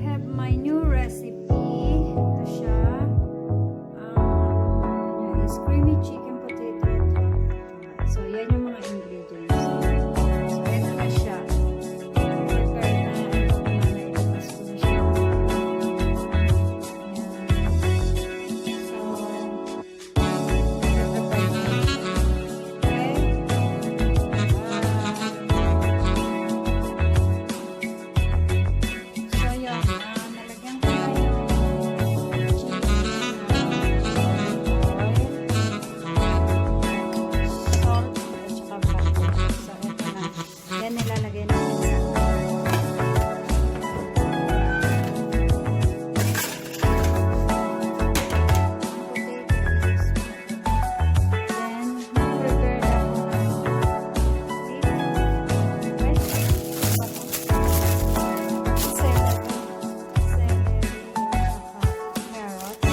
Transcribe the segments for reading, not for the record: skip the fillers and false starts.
have my new recipe. Ito siya. Ang is creamy chicken potato top. So, yan yung mga ingredients. So, ito na siya. Prepare na. Ilabas ko na siya. So, prepare na. Okay? So, yan. Nalagyan ko na yung chicken na oil, salt, at saka butter. So, ito na. Yan nilalagay natin sa potatoes. Then, prepare na ako ng celery, carrots,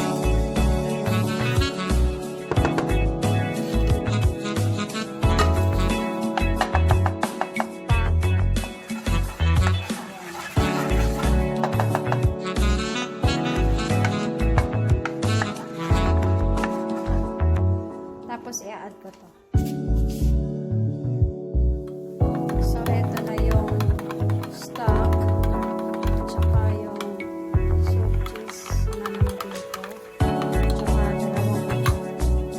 tapos i-add ko to. So, ito na yung stock. Tsaka yung soft cheese na nandito. Tsaka dalawang tapos ilalagay na natin ito.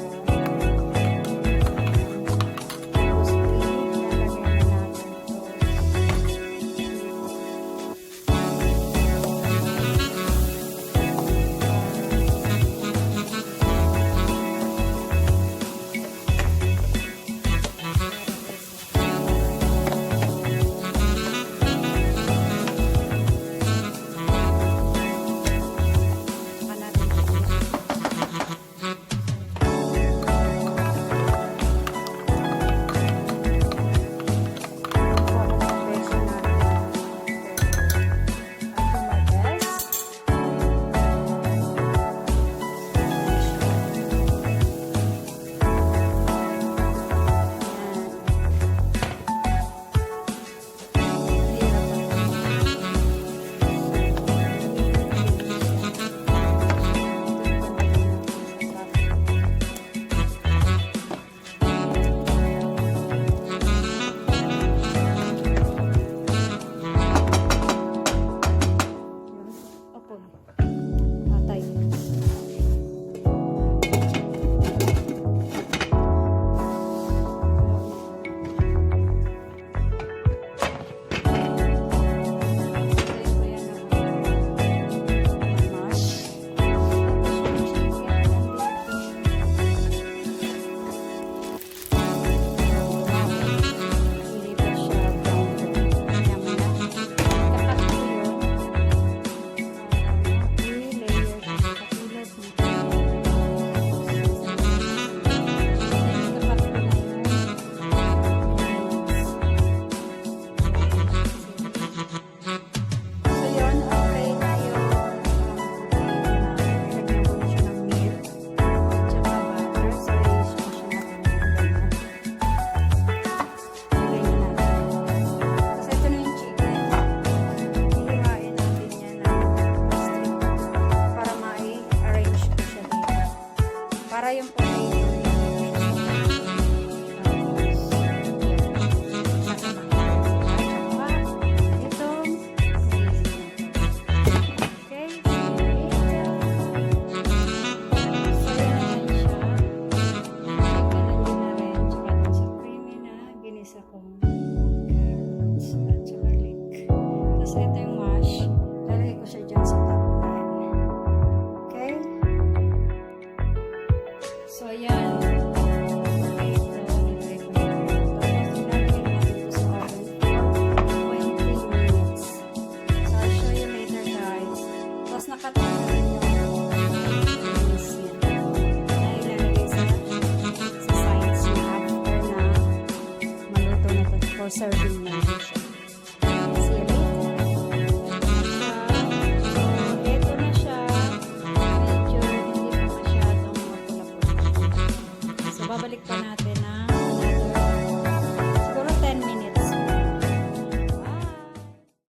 Patay. Para yung potato ginisa kong carrots at saka garlic. Tapos ito yung mash. Lalagay ko siya dyan sa